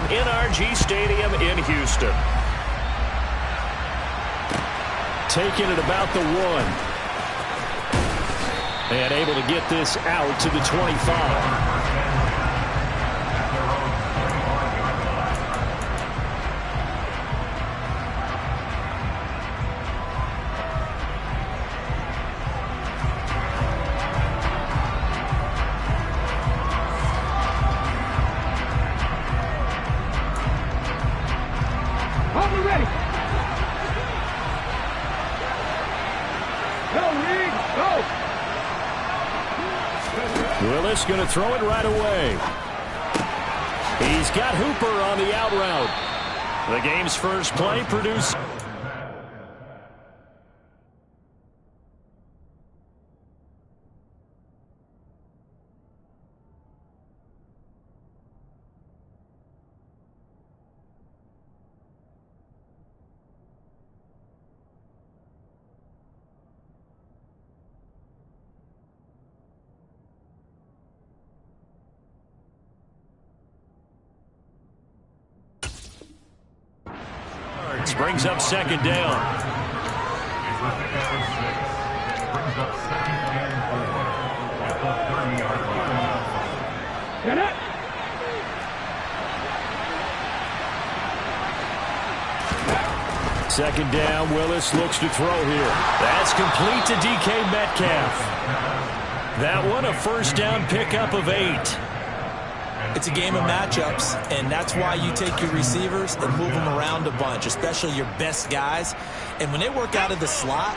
NRG Stadium in Houston. Taking it about the 1. And able to get this out to the 25. Willis going to throw it right away. He's got Hooper on the out route. The game's first play produced. Brings up second down. Second down, Willis looks to throw here. That's complete to DK Metcalf. That one a first down pickup of 8. It's a game of matchups, and that's why you take your receivers and move them around a bunch, especially your best guys. And when they work out of the slot,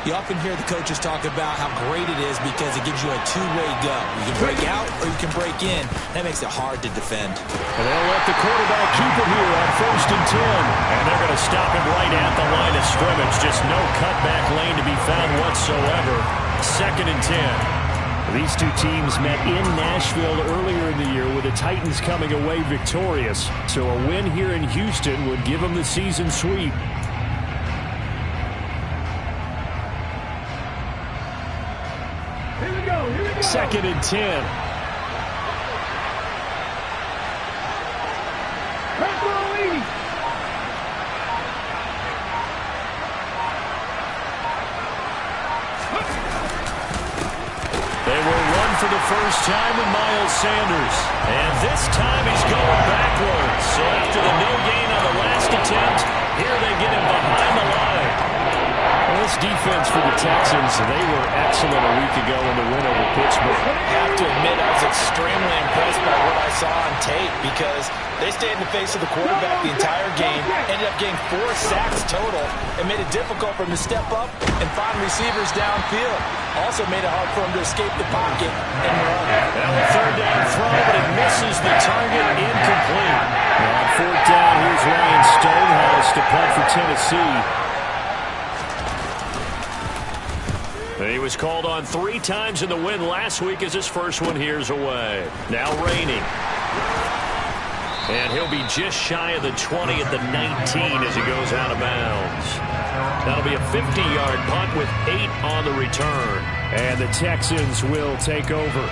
you often hear the coaches talk about how great it is because it gives you a two-way go. You can break out or you can break in. That makes it hard to defend. And they'll let the quarterback keep it here on 1st and 10. And they're going to stop him right at the line of scrimmage. Just no cutback lane to be found whatsoever. 2nd and 10. These two teams met in Nashville earlier in the year with the Titans coming away victorious. So a win here in Houston would give them the season sweep. Here we go. 2nd and 10. For the first time with Miles Sanders. And this time he's going backwards. So after the no gain on the last attempt, here they get him behind the line. Well, this defense for the Texans, they were excellent a week ago in the win over Pittsburgh. I have to admit I was extremely impressed by what I saw on tape because they stayed in the face of the quarterback the entire game, ended up getting 4 sacks total, and made it difficult for him to step up and find receivers downfield. Also made it hard for him to escape the pocket and run. Now a 3rd down throw, but it misses the target, incomplete. Now on 4th down, here's Ryan Stonehouse to punt for Tennessee. He was called on 3 times in the win last week as his first one here's away. Now raining. And he'll be just shy of the 20 at the 19 as he goes out of bounds. That'll be a 50-yard punt with 8 on the return. And the Texans will take over.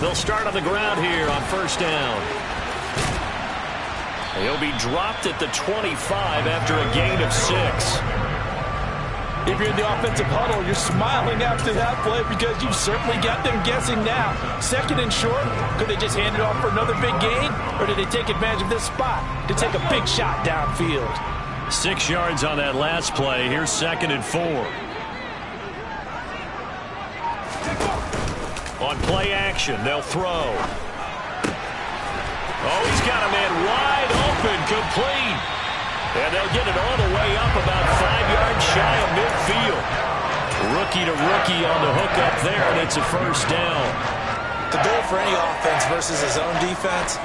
They'll start on the ground here on 1st down. He'll be dropped at the 25 after a gain of 6. If you're in the offensive huddle, you're smiling after that play because you've certainly got them guessing now. 2nd and short, could they just hand it off for another big gain? Or did they take advantage of this spot to take a big shot downfield? 6 yards on that last play. Here's 2nd and 4. On play action, they'll throw. Oh, he's got a man wide open, complete. And they'll get it all the way up about 5 yards shy of midfield. Rookie to rookie on the hook up there, and it's a 1st down. The goal for any offense versus his own defense,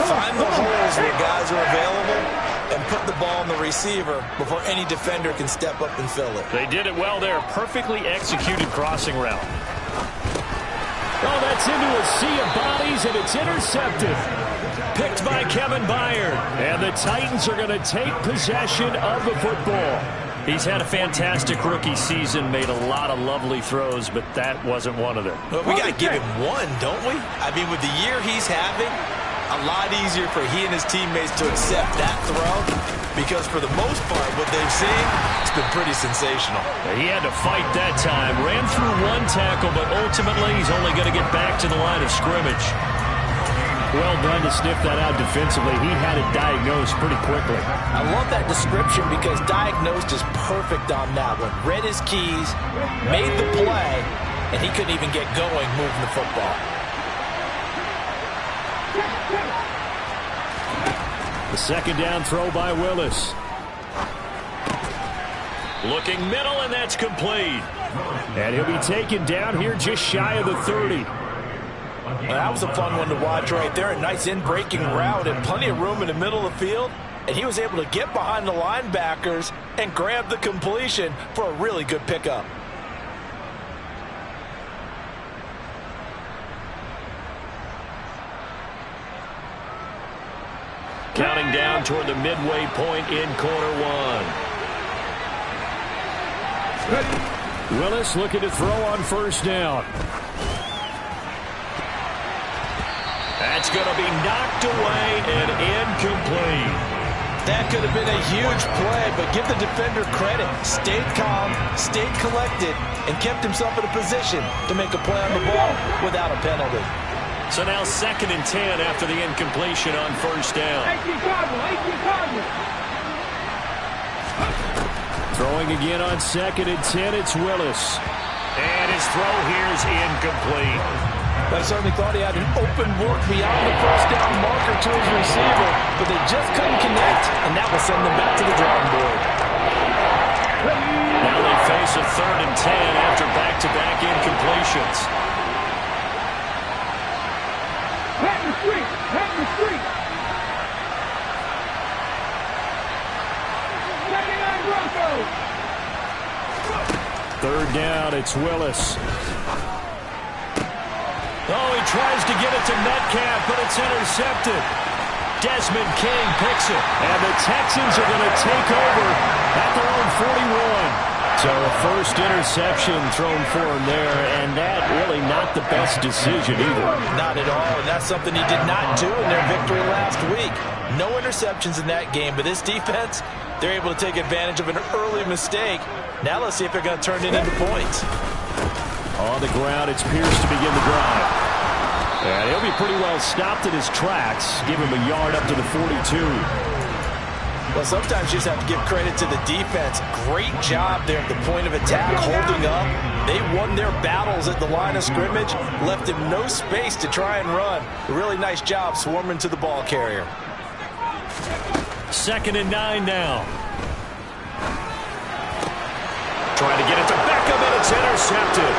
find the holes where guys are available and put the ball in the receiver before any defender can step up and fill it. They did it well there. Perfectly executed crossing route. Oh, that's into a sea of bodies, and it's intercepted. Picked by Kevin Byard. And the Titans are going to take possession of the football. He's had a fantastic rookie season, made a lot of lovely throws, but that wasn't one of them. Well, we got to give him one, don't we? I mean, with the year he's having, a lot easier for he and his teammates to accept that throw, because for the most part, what they've seen, it's been pretty sensational. He had to fight that time. Ran through one tackle, but ultimately he's only going to get back to the line of scrimmage. Well done to sniff that out defensively. He had it diagnosed pretty quickly. I love that description because diagnosed is perfect on that one. Read his keys, made the play, and he couldn't even get going moving the football. The second down throw by Willis. Looking middle, and that's complete. And he'll be taken down here just shy of the 30. Well, that was a fun one to watch right there. A nice in-breaking route and plenty of room in the middle of the field. And he was able to get behind the linebackers and grab the completion for a really good pickup. Counting down toward the midway point in quarter one. Willis looking to throw on first down. That's going to be knocked away and incomplete. That could have been a huge play, but give the defender credit. Stayed calm, stayed collected, and kept himself in a position to make a play on the ball without a penalty. So now 2nd and 10 after the incompletion on first down. Throwing again on 2nd and 10, it's Willis. And his throw here is incomplete. I certainly thought he had an open look beyond the first down marker to his receiver, but they just couldn't connect, and that will send them back to the drawing board. Now they face a 3rd and 10 after back-to-back incompletions. Third down, it's Willis. Oh, he tries to get it to Metcalf, but it's intercepted. Desmond King picks it, and the Texans are going to take over at their own 41. So a first interception thrown for him there, and that really not the best decision either. Not at all, and that's something he did not do in their victory last week. No interceptions in that game, but this defense, they're able to take advantage of an early mistake. Now let's see if they're going to turn it into points. On the ground, it's Pierce to begin the drive. And he'll be pretty well stopped in his tracks. Give him a yard up to the 42. Well, sometimes you just have to give credit to the defense. Great job there at the point of attack, holding up. They won their battles at the line of scrimmage, left him no space to try and run. A really nice job swarming to the ball carrier. 2nd and 9 now. Trying to get it to Beckham, and it's intercepted.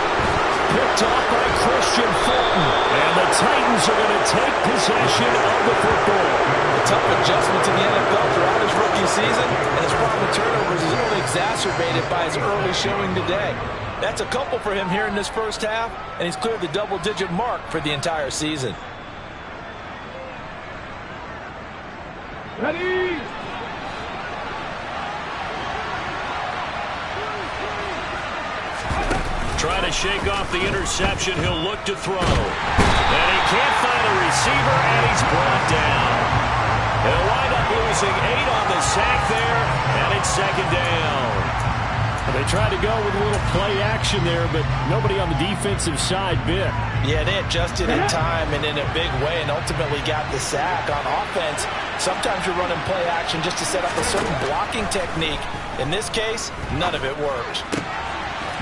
Picked off by Christian Fulton. And the Titans are going to take possession of the football. A tough adjustment to the NFL throughout his rookie season, and his problem with turnovers is only exacerbated by his early showing today. That's a couple for him here in this first half, and he's cleared the double-digit mark for the entire season. Ready? Trying to shake off the interception. He'll look to throw. And he can't find a receiver, and he's brought down. He'll wind up losing 8 on the sack there, and it's 2nd down. They tried to go with a little play action there, but nobody on the defensive side bit. Yeah, they adjusted in time and in a big way and ultimately got the sack. On offense, sometimes you're running play action just to set up a certain blocking technique. In this case, none of it worked.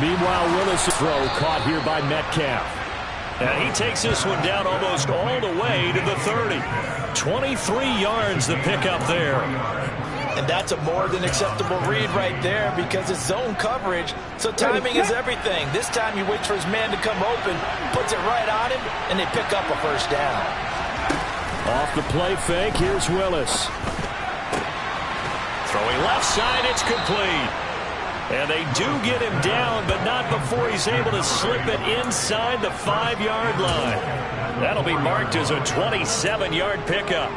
Meanwhile, Willis' throw caught here by Metcalf. And he takes this one down almost all the way to the 30. 23 yards the pickup there. And that's a more than acceptable read right there because it's zone coverage, so timing is everything. This time he waits for his man to come open, puts it right on him, and they pick up a first down. Off the play fake, here's Willis. Throwing left side, it's complete. And they do get him down, but not before he's able to slip it inside the 5-yard line. That'll be marked as a 27-yard pickup.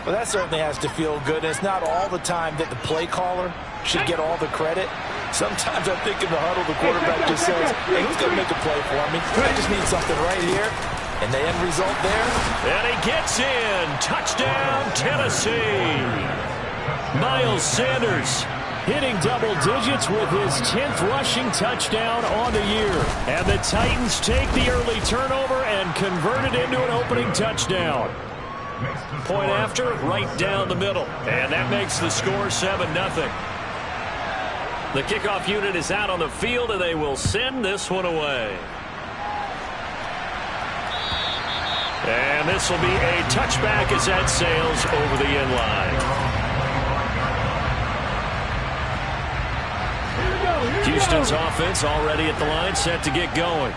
Well, that certainly has to feel good. It's not all the time that the play caller should get all the credit. Sometimes I think in the huddle, the quarterback just says, hey, who's going to make a play for me? I just need something right here. And the end result there. And he gets in. Touchdown, Tennessee. Miles Sanders hitting double digits with his 10th rushing touchdown on the year. And the Titans take the early turnover and convert it into an opening touchdown. Point after, right down the middle. And that makes the score 7-0. The kickoff unit is out on the field, and they will send this one away. And this will be a touchback as that sails over the end line. Houston's offense already at the line, set to get going.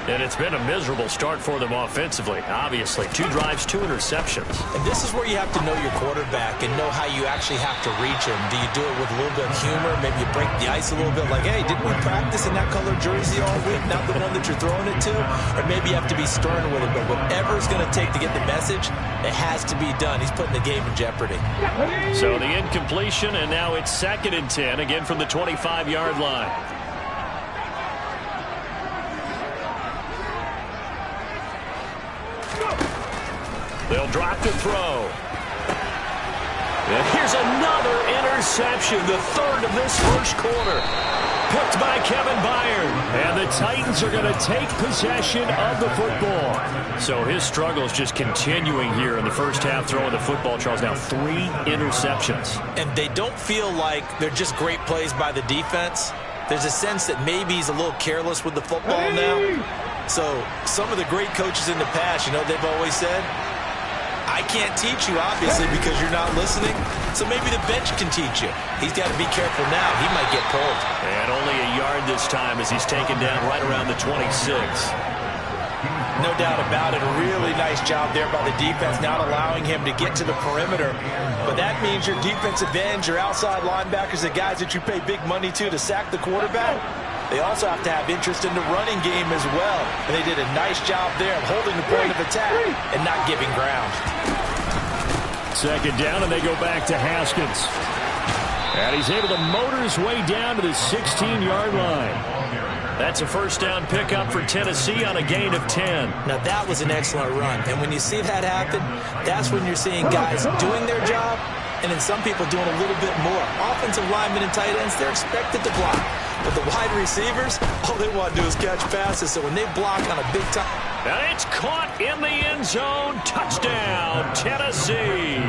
And it's been a miserable start for them offensively, obviously. 2 drives, 2 interceptions. And this is where you have to know your quarterback and know how you actually have to reach him. Do you do it with a little bit of humor? Maybe you break the ice a little bit, like, hey, didn't we practice in that color jersey all week, not the one that you're throwing it to? Or maybe you have to be stern with it, but whatever it's going to take to get the message, it has to be done. He's putting the game in jeopardy. So the incompletion, and now it's 2nd and 10, again from the 25-yard line. They'll drop to throw. And here's another interception, the 3rd of this first quarter. Picked by Kevin Byard. And the Titans are going to take possession of the football. So his struggle is just continuing here in the first half, throwing the football. Charles, now 3 interceptions. And they don't feel like they're just great plays by the defense. There's a sense that maybe he's a little careless with the football now. So some of the great coaches in the past, you know, they've always said, I can't teach you, obviously, because you're not listening. So maybe the bench can teach you. He's got to be careful now. He might get pulled. And only a yard this time as he's taken down right around the 26. No doubt about it. A really nice job there by the defense, not allowing him to get to the perimeter. But that means your defensive ends, your outside linebackers, the guys that you pay big money to sack the quarterback, they also have to have interest in the running game as well. And they did a nice job there of holding the point of attack and not giving ground. 2nd down, and they go back to Haskins. And he's able to motor his way down to the 16-yard line. That's a first down pickup for Tennessee on a gain of 10. Now, that was an excellent run. And when you see that happen, that's when you're seeing guys doing their job and then some people doing a little bit more. Offensive linemen and tight ends, they're expected to block. But the wide receivers, all they want to do is catch passes. So when they block on a big time. And it's caught in the end zone. Touchdown, Tennessee.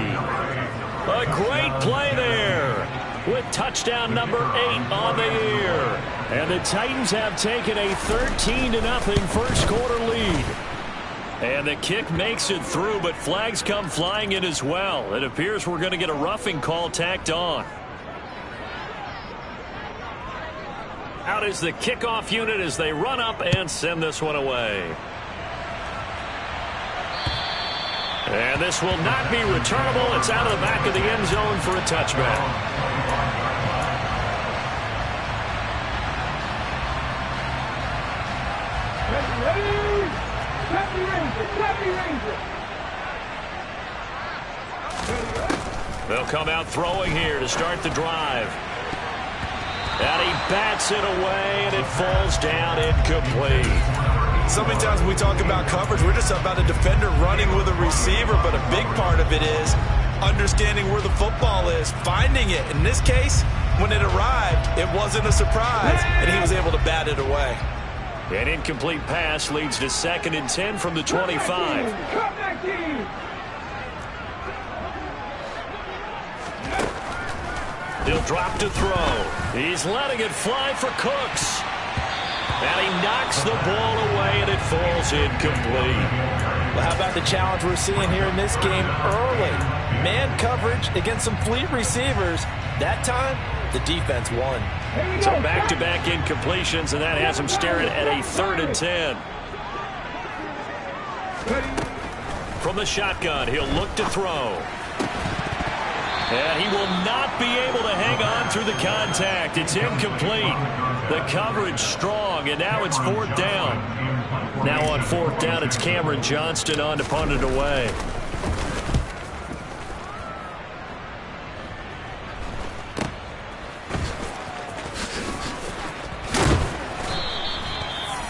A great play there with touchdown number 8 on the year. And the Titans have taken a 13-0 first quarter lead. And the kick makes it through, but flags come flying in as well. It appears we're going to get a roughing call tacked on. Out is the kickoff unit as they run up and send this one away. And this will not be returnable. It's out of the back of the end zone for a touchback. They'll come out throwing here to start the drive. And he bats it away, and it falls down incomplete. So many times when we talk about coverage, we're just about a defender running with a receiver, but a big part of it is understanding where the football is, finding it. In this case, when it arrived, it wasn't a surprise, and he was able to bat it away. An incomplete pass leads to 2nd and 10 from the 25. He'll drop to throw. He's letting it fly for Cooks. And he knocks the ball away, and it falls incomplete. Well, how about the challenge we're seeing here in this game early? Man coverage against some fleet receivers. That time, the defense won. So back-to-back incompletions, and that has him staring at a 3rd and 10. From the shotgun, he'll look to throw. And he will not be able to hang on through the contact. It's incomplete. The coverage strong, and now it's 4th down. Now on 4th down, it's Cameron Johnston on to punt it away.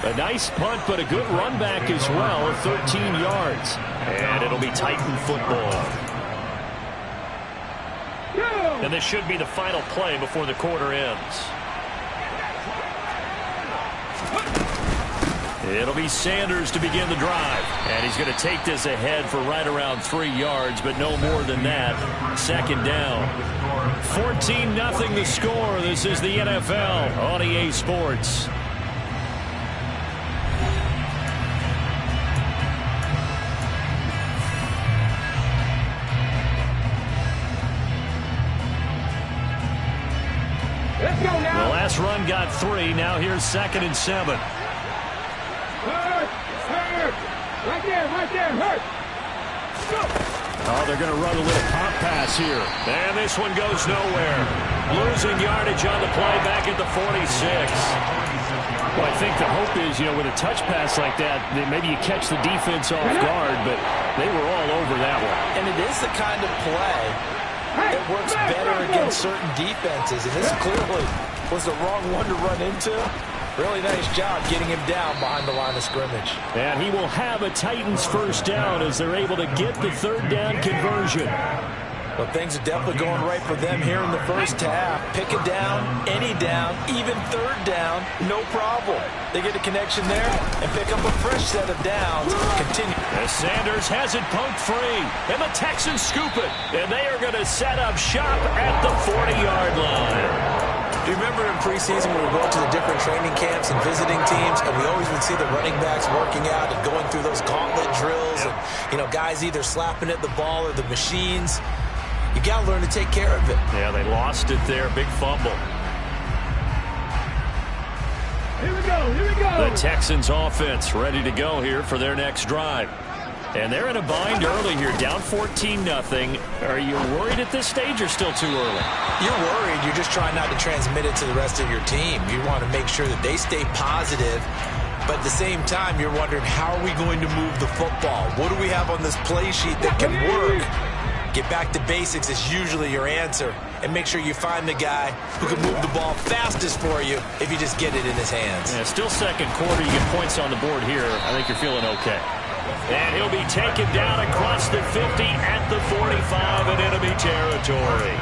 A nice punt, but a good run back as well at 13 yards. And it'll be Titan football. And this should be the final play before the quarter ends. It'll be Sanders to begin the drive. And he's going to take this ahead for right around 3 yards, but no more than that. 2nd down. 14-0 the score. This is the NFL on EA Sports. Let's go now. The last run got 3. Now here's 2nd and 7. Hurt. Right there, hurt. Go. Oh, they're going to run a little pop pass here. And this one goes nowhere. Losing yardage on the play back at the 46. Well, I think the hope is, with a touch pass like that, maybe you catch the defense off guard, but they were all over that one. And it is the kind of play that works better against certain defenses, and this clearly was the wrong one to run into. Really nice job getting him down behind the line of scrimmage. And he will have a Titans 1st down as they're able to get the 3rd down conversion. Well, things are definitely going right for them here in the first half. Pick it down, any down, even 3rd down, no problem. They get a connection there and pick up a fresh set of downs. Continue. As Sanders has it poked free, and the Texans scoop it. And they are going to set up shop at the 40-yard line. Do you remember in preseason when we were going to the different training camps and visiting teams, and we always would see the running backs working out and going through those gauntlet drills, and, guys either slapping at the ball or the machines. You got to learn to take care of it. Yeah, they lost it there. Big fumble. Here we go. The Texans offense ready to go here for their next drive. And they're in a bind early here, down 14-0. Are you worried at this stage or still too early? You're worried. You're just trying not to transmit it to the rest of your team. You want to make sure that they stay positive. But at the same time, you're wondering, how are we going to move the football? What do we have on this play sheet that can work? Get back to basics is usually your answer. And make sure you find the guy who can move the ball fastest for you if you just get it in his hands. Yeah, still 2nd quarter. You get points on the board here. I think you're feeling okay. And he'll be taken down across the 50 at the 45 in enemy territory.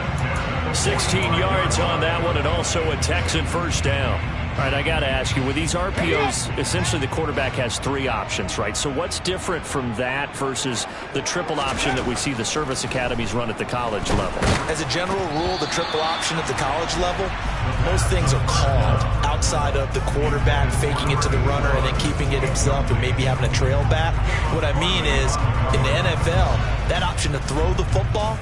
16 yards on that one, and also a Texan 1st down. All right, I got to ask you, with these RPOs, essentially the quarterback has 3 options, right? So what's different from that versus the triple option that we see the service academies run at the college level? As a general rule, the triple option at the college level, most things are called outside of the quarterback faking it to the runner and then keeping it himself and maybe having a trail back. What I mean is, in the NFL, that option to throw the football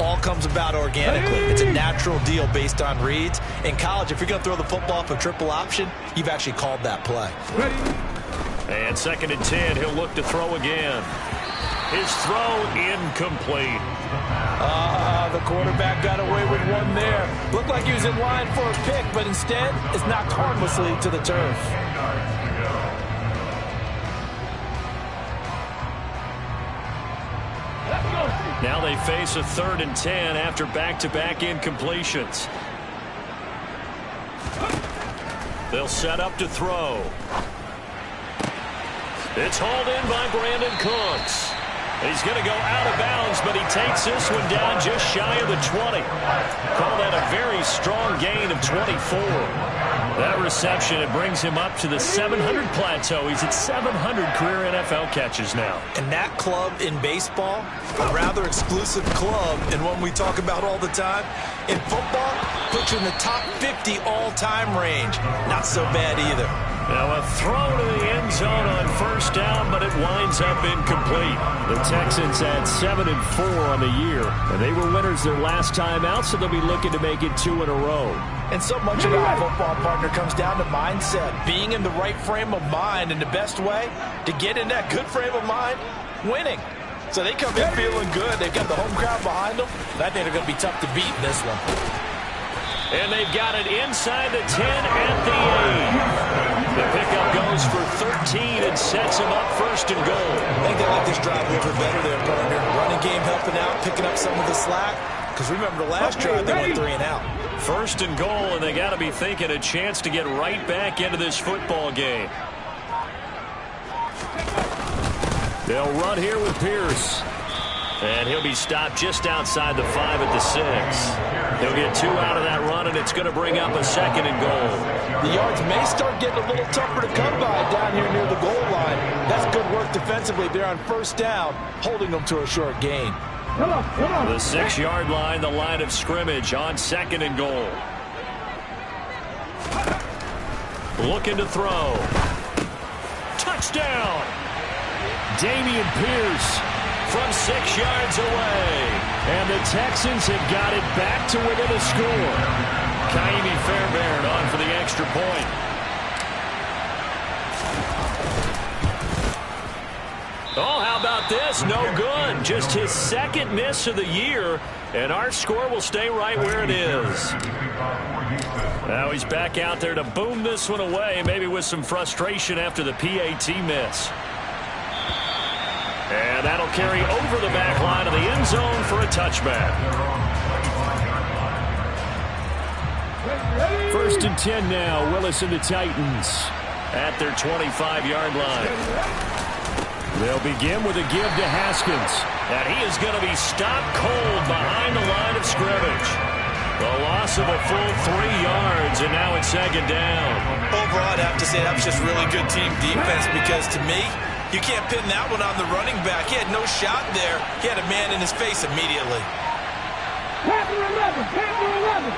all comes about organically. It's a natural deal based on reads. In college, if you're going to throw the football up a triple option, you've actually called that play. And 2nd and 10, he'll look to throw again. His throw incomplete. The quarterback got away with one there. Looked like he was in line for a pick, but instead, it's knocked harmlessly to the turf. Now they face a 3rd and 10 after back-to-back incompletions. They'll set up to throw. It's hauled in by Brandon Cooks. He's going to go out of bounds, but he takes this one down just shy of the 20. Call that a very strong gain of 24. That reception, it brings him up to the 700 plateau. He's at 700 career NFL catches now. And that club in baseball, a rather exclusive club, and one we talk about all the time. In football, puts you in the top 50 all-time range. Not so bad either. Now a throw to the end zone on 1st down, but it winds up incomplete. The Texans had 7-4 on the year, and they were winners their last time out, so they'll be looking to make it 2 in a row. And so much about football, partner, comes down to mindset. Being in the right frame of mind, and the best way to get in that good frame of mind, winning. So they come in feeling good. They've got the home crowd behind them. I think they're going to be tough to beat in this one. And they've got it inside the 10 at the 8. The pickup goes for 13 and sets them up first and goal. I think they like this drive a little bit better there, partner. Running game helping out, picking up some of the slack. Because remember, the last drive they went 3 and out. First and goal, and they got to be thinking a chance to get right back into this football game. They'll run here with Pierce. And he'll be stopped just outside the 5 at the 6. He'll get 2 out of that run, and it's going to bring up a second and goal. The yards may start getting a little tougher to come by down here near the goal line. That's good work defensively there on first down, holding them to a short gain. Come on. The 6-yard line, the line of scrimmage on second and goal. Looking to throw. Touchdown! Damian Pierce from 6 yards away. And the Texans have got it back to within a score. Kaimi Fairbairn on for the extra point. Oh, how about this? No good. Just his second miss of the year, and our score will stay right where it is. Now he's back out there to boom this one away, maybe with some frustration after the PAT miss. And that'll carry over the back line of the end zone for a touchback. First and 10 now. Willis and the Titans at their 25-yard line. They'll begin with a give to Haskins. And he is going to be stopped cold behind the line of scrimmage. The loss of a full 3 yards, and now it's second down. Overall, I'd have to say that was just really good team defense because to me, you can't pin that one on the running back. He had no shot there. He had a man in his face immediately. Panther 11.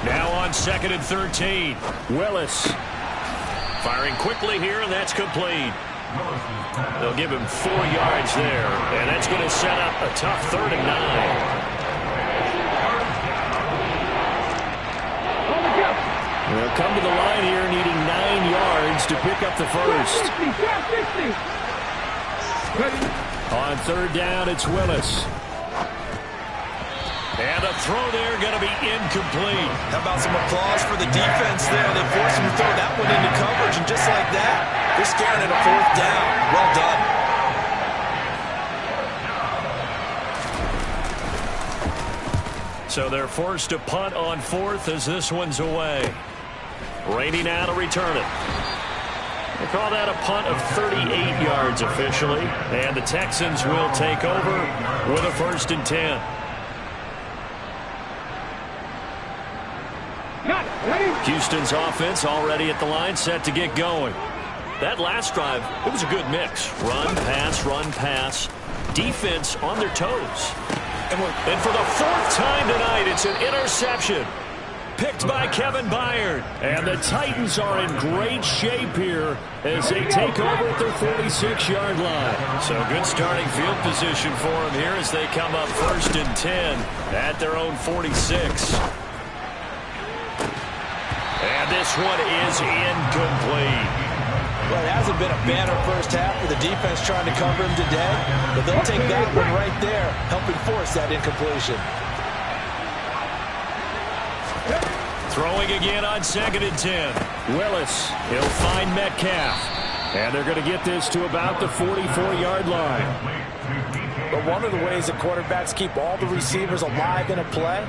Now on second and 13. Willis firing quickly here, and that's complete. They'll give him 4 yards there, and that's going to set up a tough 3rd and 9. They'll come to the line here needing 9 yards to pick up the first. On 3rd down, it's Willis. And a throw there going to be incomplete. How about some applause for the defense there? They forced him to throw that one into coverage, and just like that, they're scaring at a 4th down. Well done. So they're forced to punt on 4th as this one's away. Rainey now to return it. They call that a punt of 38 yards officially. And the Texans will take over with a 1st and 10. Houston's offense already at the line, set to get going. That last drive, it was a good mix. Run, pass. Defense on their toes. And for the 4th time tonight, it's an interception. Picked by Kevin Byard. And the Titans are in great shape here as they take over at their 46-yard line. So good starting field position for them here as they come up 1st and 10 at their own 46. And this one is incomplete. Well, it hasn't been a banner first half for the defense trying to cover him today, but they'll take that one right there, helping force that incompletion. Throwing again on 2nd and 10. Willis, he'll find Metcalf. And they're going to get this to about the 44-yard line. But one of the ways that quarterbacks keep all the receivers alive in a play,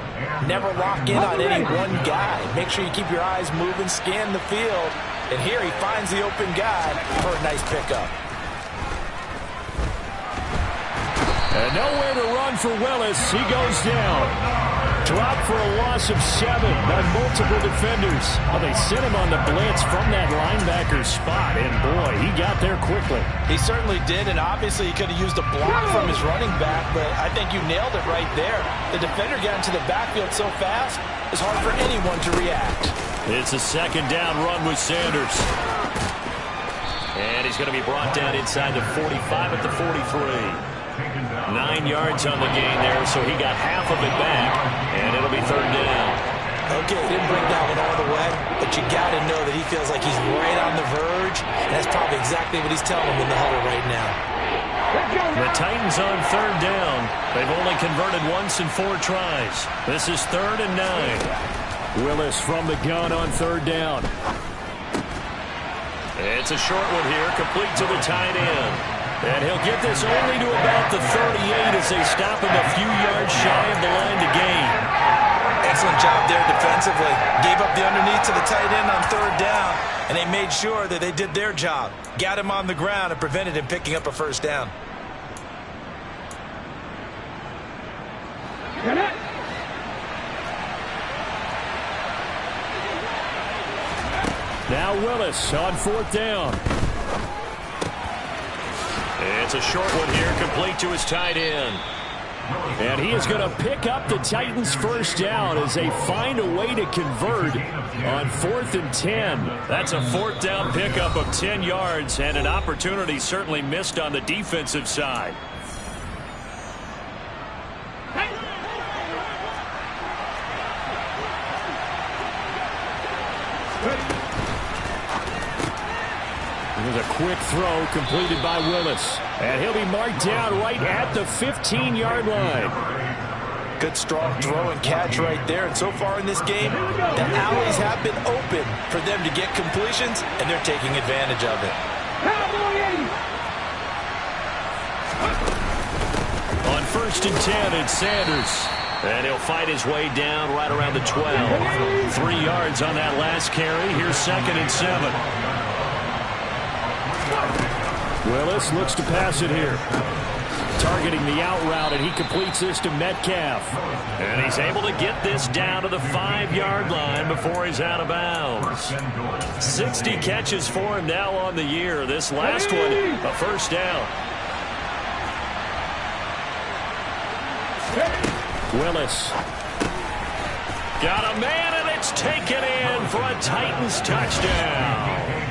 never lock in on any one guy. Make sure you keep your eyes moving, scan the field. And here he finds the open guy for a nice pickup. And nowhere to run for Willis. He goes down. Dropped for a loss of 7 by multiple defenders. Well, they sent him on the blitz from that linebacker spot, and boy, he got there quickly. He certainly did, and obviously he could have used a block from his running back, but I think you nailed it right there. The defender got into the backfield so fast, it's hard for anyone to react. It's a 2nd down run with Sanders. And he's going to be brought down inside the 45 at the 43. 9 yards on the gain there, so he got half of it back, and it'll be 3rd down. Okay, didn't bring that one all the way, but you got to know that he feels like he's right on the verge, and that's probably exactly what he's telling him in the huddle right now. The Titans on third down. They've only converted once in 4 tries. This is 3rd and 9. Willis from the gun on third down. It's a short one here, complete to the tight end. And he'll get this only to about the 38 as they stop him a few yards shy of the line to gain. Excellent job there defensively. Gave up the underneath to the tight end on third down, and they made sure that they did their job. Got him on the ground and prevented him picking up a first down. Now Willis on 4th down. It's a short one here, complete to his tight end. And he is going to pick up the Titans' first down as they find a way to convert on 4th and 10. That's a 4th down pickup of 10 yards and an opportunity certainly missed on the defensive side. Here's a quick throw completed by Willis. And he'll be marked down right at the 15-yard line. Good strong throw and catch right there. And so far in this game, the alleys have been open for them to get completions, and they're taking advantage of it. On 1st and 10, it's Sanders. And he'll fight his way down right around the 12. 3 yards on that last carry. Here's 2nd and 7. Willis looks to pass it here. Targeting the out route, and he completes this to Metcalf. And he's able to get this down to the 5-yard line before he's out of bounds. 60 catches for him now on the year. This last one, a first down. Willis. Got a man, and it's taken in for a Titans touchdown.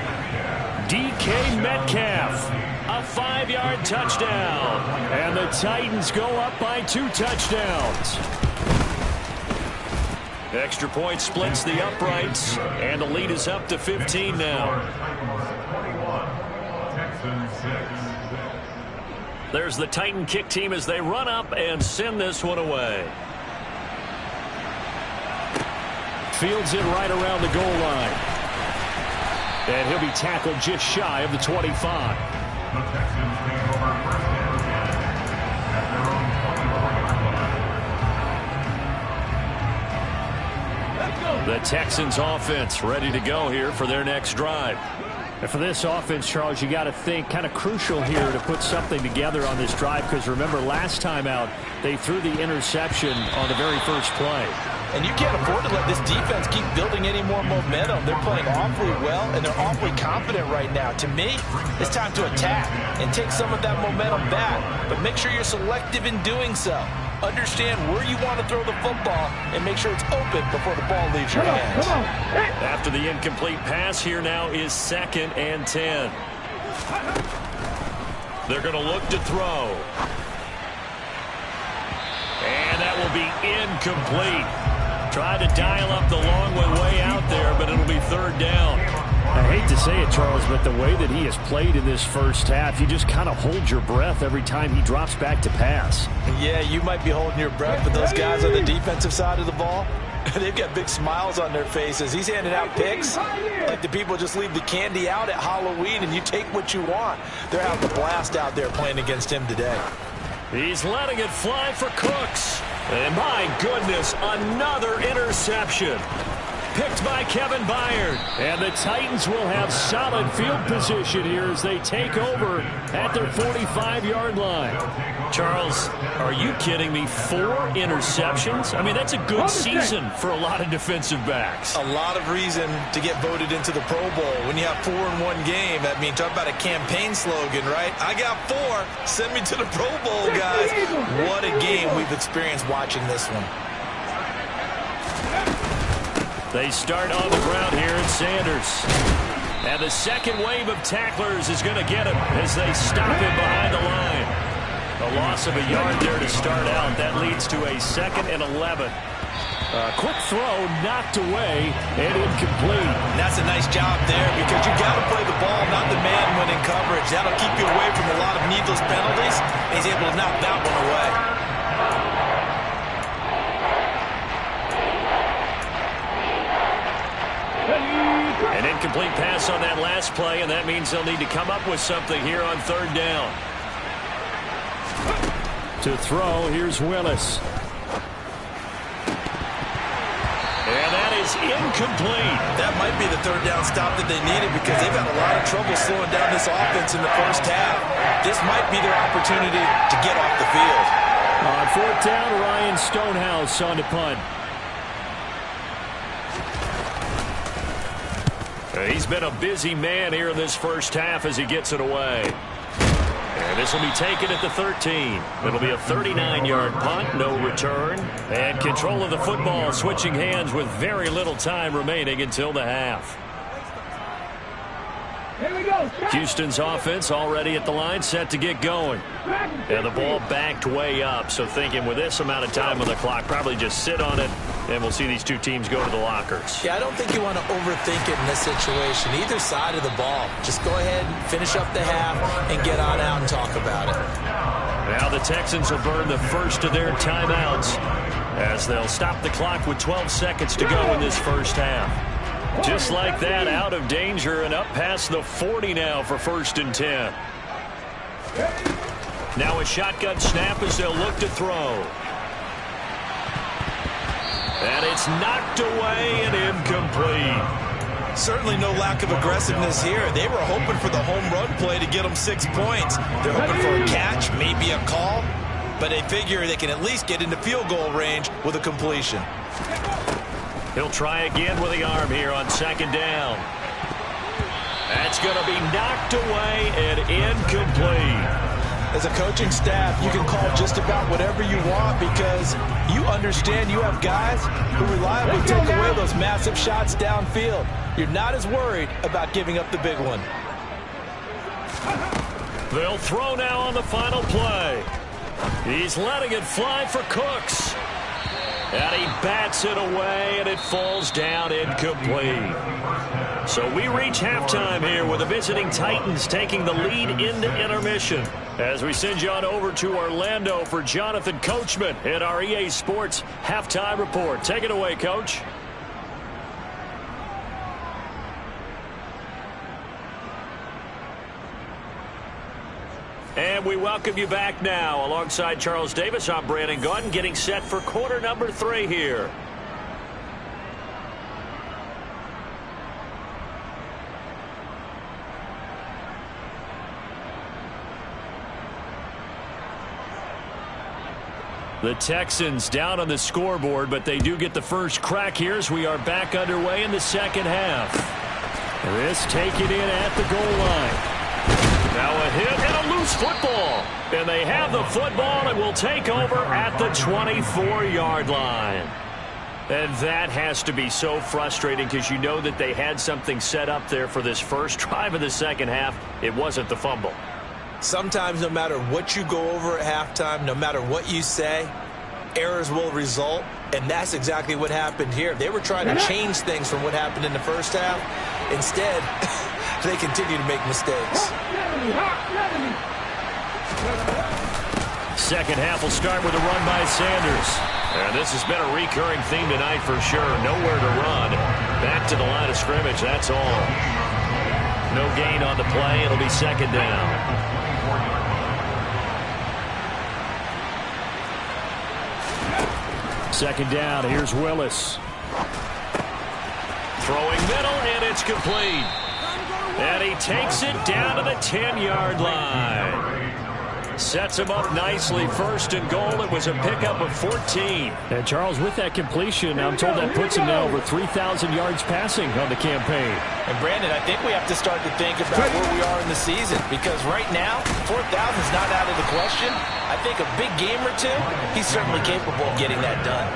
DK Metcalf, a 5-yard touchdown. And the Titans go up by 2 touchdowns. Extra point splits the uprights, and the lead is up to 15 now. There's the Titan kick team as they run up and send this one away. Fields it right around the goal line. And he'll be tackled just shy of the 25. The Texans offense ready to go here for their next drive. And for this offense, Charles, you got to think kind of crucial here to put something together on this drive, because remember last time out they threw the interception on the very first play. And you can't afford to let this defense keep building any more momentum. They're playing awfully well, and they're awfully confident right now. To me, it's time to attack and take some of that momentum back, but make sure you're selective in doing so. Understand where you want to throw the football and make sure it's open before the ball leaves your hands. After the incomplete pass, here now is 2nd and 10. They're going to look to throw. And that will be incomplete. Tried to dial up the long one way out there, but it'll be 3rd down. I hate to say it, Charles, but the way that he has played in this first half, you just kind of hold your breath every time he drops back to pass. Yeah, you might be holding your breath, but those guys on the defensive side of the ball, they've got big smiles on their faces. He's handing out picks like the people just leave the candy out at Halloween and you take what you want. They're having a blast out there playing against him today. He's letting it fly for Cooks. And my goodness, another interception. Picked by Kevin Byard. And the Titans will have solid field position here as they take over at their 45-yard line. Charles, are you kidding me? 4 interceptions? I mean, that's a good season for a lot of defensive backs. A lot of reason to get voted into the Pro Bowl. When you have 4 in one game, I mean, talk about a campaign slogan, right? I got 4. Send me to the Pro Bowl, guys. What a game we've experienced watching this one. They start on the ground here at Sanders. And the second wave of tacklers is going to get him as they stop him behind the line. A loss of a yard there to start out. That leads to a 2nd and 11. Quick throw knocked away and incomplete. That's a nice job there because you got to play the ball, not the man when in coverage. That'll keep you away from a lot of needless penalties. He's able to knock that one away. An incomplete pass on that last play, and that means they'll need to come up with something here on third down. To throw, here's Willis. And that is incomplete. That might be the third down stop that they needed because they've had a lot of trouble slowing down this offense in the first half. This might be their opportunity to get off the field. On fourth down, Ryan Stonehouse on to punt. He's been a busy man here in this first half as he gets it away. And this will be taken at the 13. It'll be a 39-yard punt, no return. And control of the football switching hands with very little time remaining until the half. Here we go. Houston's offense already at the line, set to get going. And the ball backed way up, so thinking with this amount of time on the clock, probably just sit on it, and we'll see these two teams go to the lockers. Yeah, I don't think you want to overthink it in this situation. Either side of the ball. Just go ahead and finish up the half and get on out and talk about it. Now the Texans will burn the first of their timeouts as they'll stop the clock with 12 seconds to go in this first half. Just like that, out of danger and up past the 40 now for 1st and 10. Now a shotgun snap as they'll look to throw. And it's knocked away and incomplete. Certainly no lack of aggressiveness here. They were hoping for the home run play to get them 6 points. They're hoping for a catch, maybe a call, but they figure they can at least get into field goal range with a completion. He'll try again with the arm here on 2nd down. That's going to be knocked away and incomplete. As a coaching staff, you can call just about whatever you want because you understand you have guys who reliably take away those massive shots downfield. You're not as worried about giving up the big one. They'll throw now on the final play. He's letting it fly for Cooks. And he bats it away, and it falls down incomplete. So we reach halftime here with the visiting Titans taking the lead into intermission. As we send you on over to Orlando for Jonathan Coachman in our EA Sports Halftime Report. Take it away, Coach. And we welcome you back now. Alongside Charles Davis, I'm Brandon Gaudin, getting set for quarter number 3 here. The Texans down on the scoreboard, but they do get the first crack here as we are back underway in the second half. This taken in at the goal line. Now a hit and a loose football. And they have the football and will take over at the 24-yard line. And that has to be so frustrating because you know that they had something set up there for this first drive of the second half. It wasn't the fumble. Sometimes no matter what you go over at halftime, no matter what you say, errors will result. And that's exactly what happened here. They were trying to change things from what happened in the first half. Instead, they continue to make mistakes. Second half will start with a run by Sanders. And this has been a recurring theme tonight for sure. Nowhere to run. Back to the line of scrimmage, that's all. No gain on the play. It'll be 2nd down. Second down, here's Willis. Throwing middle, and it's complete. And he takes it down to the 10-yard line. Sets him up nicely. 1st and goal. It was a pickup of 14. And Charles, with that completion, I'm told that puts him now over 3,000 yards passing on the campaign. And Brandon, I think we have to start to think about where we are in the season because right now, 4,000 is not out of the question. I think a big game or two, he's certainly capable of getting that done.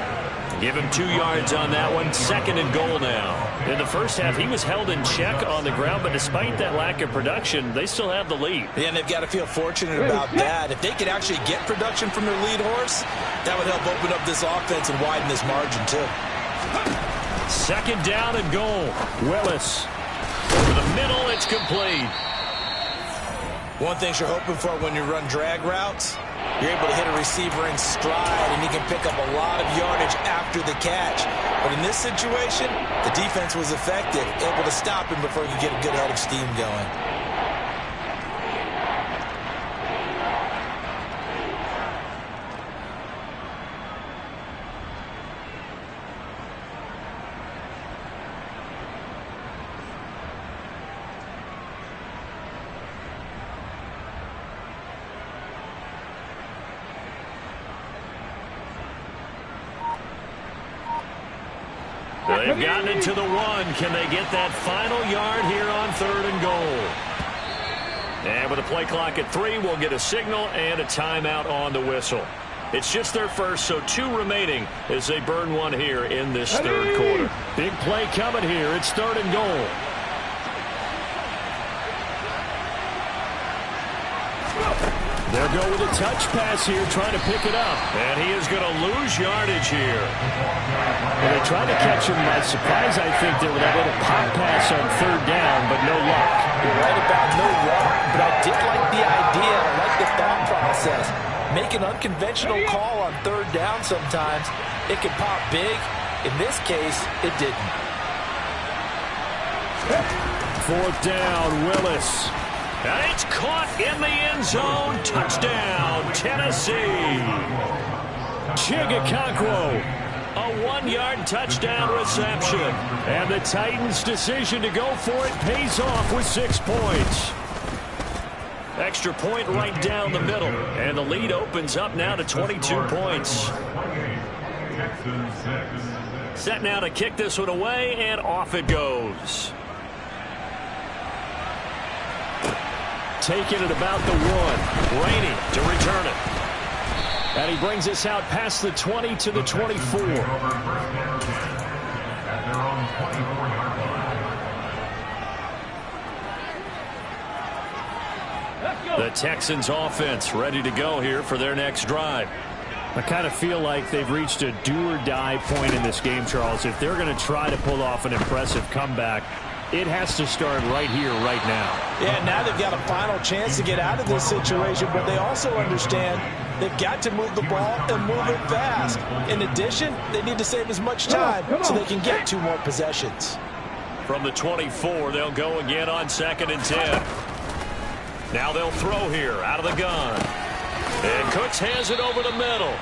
Give him 2 yards on that one. 2nd and goal now. In the first half, he was held in check on the ground, but despite that lack of production, they still have the lead. Yeah, and they've got to feel fortunate about that. If they could actually get production from their lead horse, that would help open up this offense and widen this margin, too. 2nd down and goal. Willis. Over the middle, it's complete. One thing you're hoping for when you run drag routes, you're able to hit a receiver in stride, and he can pick up a lot of yardage after the catch. But in this situation, the defense was effective, able to stop him before he could get a good head of steam going. They've gotten it to the 1. Can they get that final yard here on 3rd and goal? And with a play clock at 3, we'll get a signal and a timeout on the whistle. It's just their first, so 2 remaining as they burn 1 here in this 3rd quarter. Big play coming here. It's 3rd and goal. They'll go with a touch pass here, trying to pick it up. And he is going to lose yardage here. Well, they tried to catch him by surprise, I think, there with that little pop pass on 3rd down, but no luck. You're right about no luck, but I did like the idea. I like the thought process. Make an unconventional call on 3rd down sometimes. It can pop big. In this case, it didn't. 4th down, Willis. And it's caught in the end zone. Touchdown, Tennessee. Chigakonkwo, a 1-yard touchdown reception. And the Titans' decision to go for it pays off with 6 points. Extra point right down the middle. And the lead opens up now to 22 points. Set now to kick this one away, and off it goes. Taking it about the 1. Rainey to return it. And he brings us out past the 20 to the 24. The Texans offense ready to go here for their next drive. I kind of feel like they've reached a do-or-die point in this game, Charles. If they're going to try to pull off an impressive comeback, it has to start right here, right now. Yeah, now they've got a final chance to get out of this situation, but they also understand they've got to move the ball and move it fast. In addition, they need to save as much time so they can get 2 more possessions. From the 24, they'll go again on 2nd and 10. Now they'll throw here out of the gun. And Cooks has it over the middle.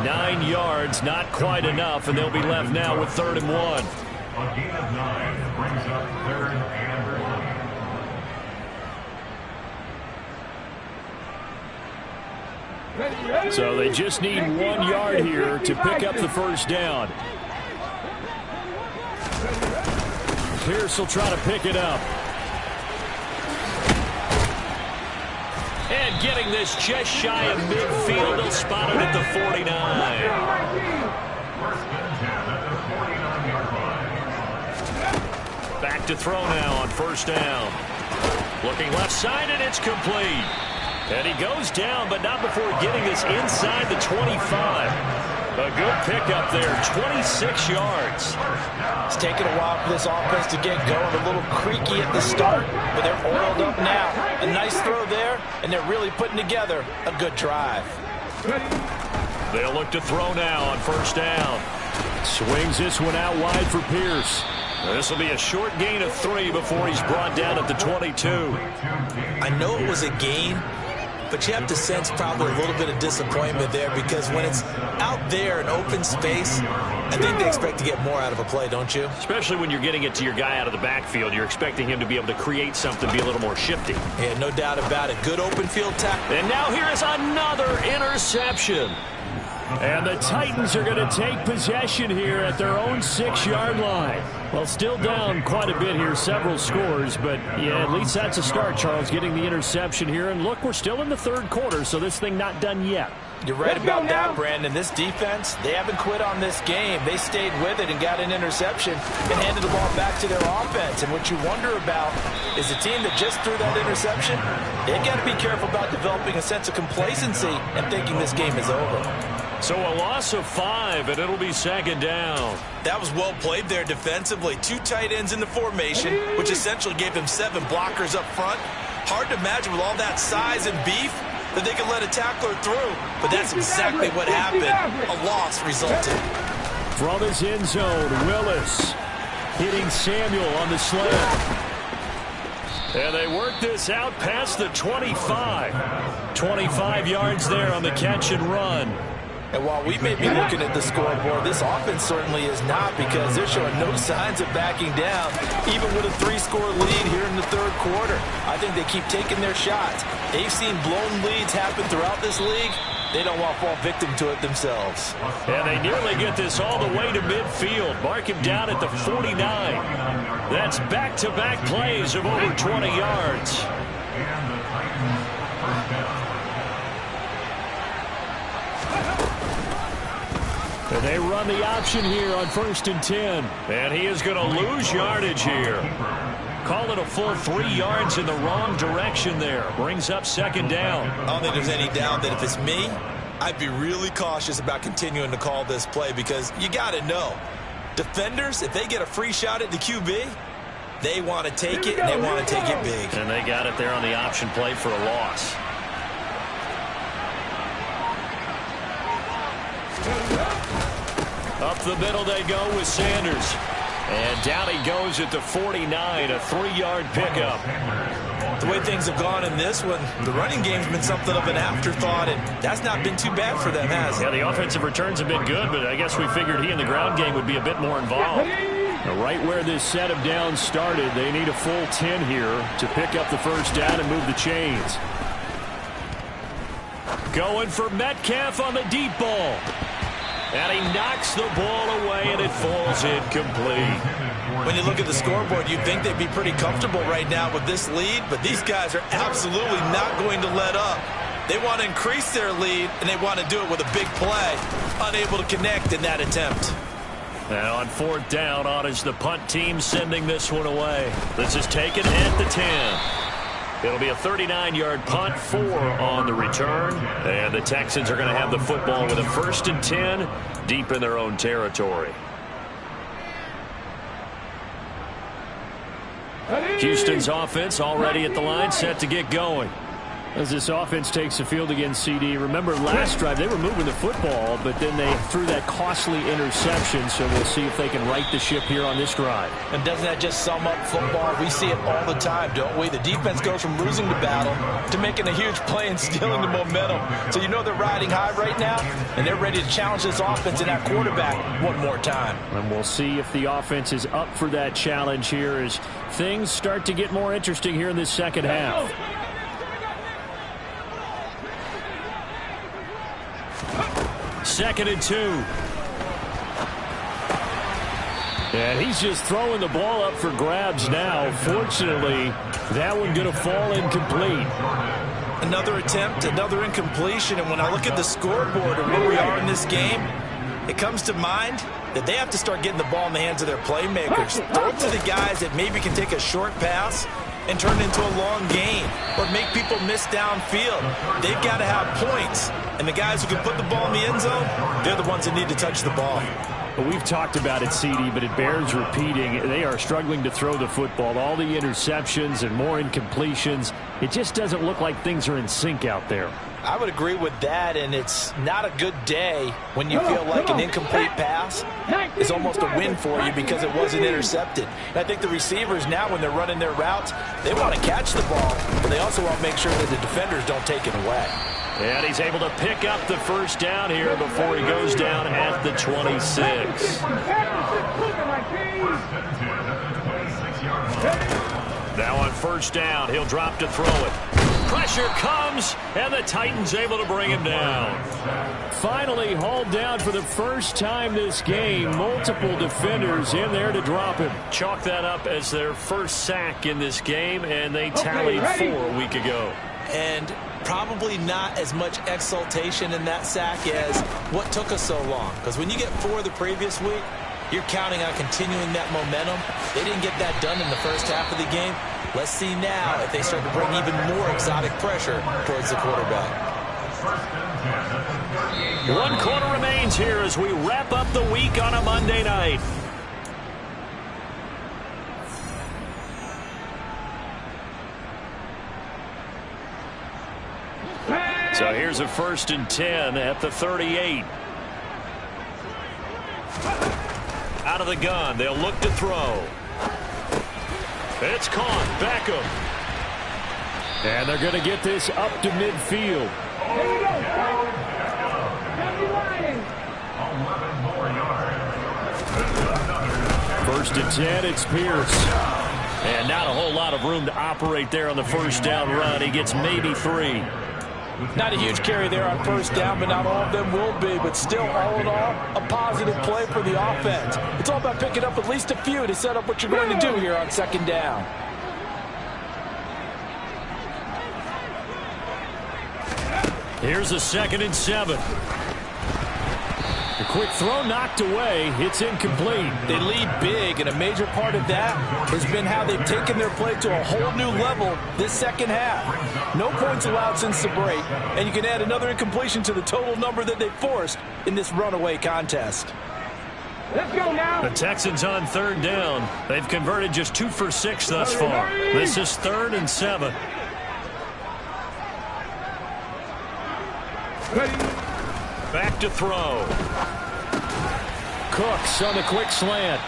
9 yards, not quite enough, and they'll be left now with 3rd and 1. A gain of 9 brings up 3rd and 1. So they just need 1 yard here to pick up the 1st down. Pierce will try to pick it up. And getting this just shy of midfield, he'll spot it at the 49. Back to throw now on 1st down. Looking left side, and it's complete. And he goes down, but not before getting this inside the 25. A good pickup there, 26 yards. It's taken a while for this offense to get going. A little creaky at the start, but they're oiled up now. A nice throw there, and they're really putting together a good drive. They'll look to throw now on 1st down. Swings this one out wide for Pierce. This will be a short gain of 3 before he's brought down at the 22. I know it was a gain, but you have to sense probably a little bit of disappointment there, because when it's out there in open space, I think they expect to get more out of a play, don't you? Especially when you're getting it to your guy out of the backfield. You're expecting him to be able to create something, be a little more shifty. Yeah, no doubt about it. Good open field tackle. And now here is another interception. And the Titans are going to take possession here at their own 6-yard line. Well, still down quite a bit here, several scores, but yeah, at least that's a start, Charles, getting the interception here. And look, we're still in the 3rd quarter, so this thing not done yet. You're right about that, Brandon. This defense, they haven't quit on this game. They stayed with it and got an interception and handed the ball back to their offense. And what you wonder about is a team that just threw that interception, they got to be careful about developing a sense of complacency and thinking this game is over. So a loss of 5, and it'll be 2nd down. That was well played there defensively. 2 tight ends in the formation, which essentially gave them 7 blockers up front. Hard to imagine with all that size and beef that they can let a tackler through. But that's exactly what happened. A loss resulted. From his end zone, Willis hitting Samuel on the slant. And they work this out past the 25. 25 yards there on the catch and run. And while we may be looking at the scoreboard, this offense certainly is not, because they're showing no signs of backing down, even with a 3-score lead here in the third quarter. I think they keep taking their shots. They've seen blown leads happen throughout this league. They don't want to fall victim to it themselves. And they nearly get this all the way to midfield. Mark him down at the 49. That's back-to-back plays of over 20 yards. And they run the option here on 1st and 10. And he is going to lose yardage here. Call it a full 3 yards in the wrong direction there. Brings up 2nd down. I don't think there's any doubt that if it's me, I'd be really cautious about continuing to call this play, because you got to know, defenders, if they get a free shot at the QB, they want to take it, and they want to take it big. And they got it there on the option play for a loss. Up the middle they go with Sanders. And down he goes at the 49, a 3-yard pickup. The way things have gone in this one, the running game's been something of an afterthought, and that's not been too bad for them, has it? Yeah, the offensive returns have been good, but I guess we figured he in the ground game would be a bit more involved. Now, right where this set of downs started, they need a full 10 here to pick up the first down and move the chains. Going for Metcalf on the deep ball. And he knocks the ball away, and it falls incomplete. When you look at the scoreboard, you'd think they'd be pretty comfortable right now with this lead, but these guys are absolutely not going to let up. They want to increase their lead, and they want to do it with a big play. Unable to connect in that attempt. Now on 4th down, on is the punt team sending this one away. This is taken at the 10. It'll be a 39-yard punt, 4 on the return. And the Texans are going to have the football with a 1st and 10 deep in their own territory. Houston's offense already at the line, set to get going. As this offense takes the field against CD, remember last drive they were moving the football, but then they threw that costly interception, so we'll see if they can right the ship here on this drive. And doesn't that just sum up football? We see it all the time, don't we? The defense goes from losing the battle to making a huge play and stealing the momentum. So you know they're riding high right now, and they're ready to challenge this offense and that quarterback one more time. And we'll see if the offense is up for that challenge here as things start to get more interesting here in this second half. Second and 2. And he's just throwing the ball up for grabs now. Fortunately, that one going to fall incomplete. Another attempt, another incompletion. And when I look at the scoreboard and where we are in this game, it comes to mind that they have to start getting the ball in the hands of their playmakers. Throw it to the guys that maybe can take a short pass and turn it into a long gain or make people miss downfield. They've got to have points. And the guys who can put the ball in the end zone, they're the ones that need to touch the ball. Well, we've talked about it, CD, but it bears repeating. They are struggling to throw the football. All the interceptions and more incompletions. It just doesn't look like things are in sync out there. I would agree with that, and it's not a good day when you feel like an incomplete pass is almost a win for you because it wasn't intercepted. And I think the receivers now, when they're running their routes, they want to catch the ball, but they also want to make sure that the defenders don't take it away. And he's able to pick up the first down here before he goes down at the 26. Now on 1st down, he'll drop to throw it. Pressure comes, and the Titans able to bring him down. Finally hauled down for the first time this game. Multiple defenders in there to drop him. Chalk that up as their first sack in this game, and they tallied 4 a week ago. And probably not as much exultation in that sack as what took us so long. Because when you get 4 the previous week, you're counting on continuing that momentum. They didn't get that done in the first half of the game. Let's see now if they start to bring even more exotic pressure towards the quarterback. 1 quarter remains here as we wrap up the week on a Monday night. So here's a 1st and 10 at the 38. Out of the gun. They'll look to throw. It's caught. Beckham. And they're going to get this up to midfield. Here we go. Happy Lions. 11 more yards. 1st and 10, it's Pierce. And not a whole lot of room to operate there on the 1st down run. He gets maybe 3. Not a huge carry there on 1st down, but not all of them will be. But still, all in all, a positive play for the offense. It's all about picking up at least a few to set up what you're going to do here on 2nd down. Here's a 2nd and 7. The quick throw knocked away. It's incomplete. They lead big, and a major part of that has been how they've taken their play to a whole new level this 2nd half. No points allowed since the break, and you can add another incompletion to the total number that they forced in this runaway contest. Let's go now. The Texans on 3rd down. They've converted just 2 for 6 thus far. This is 3rd and 7. Ready. Back to throw. Cooks on the quick slant.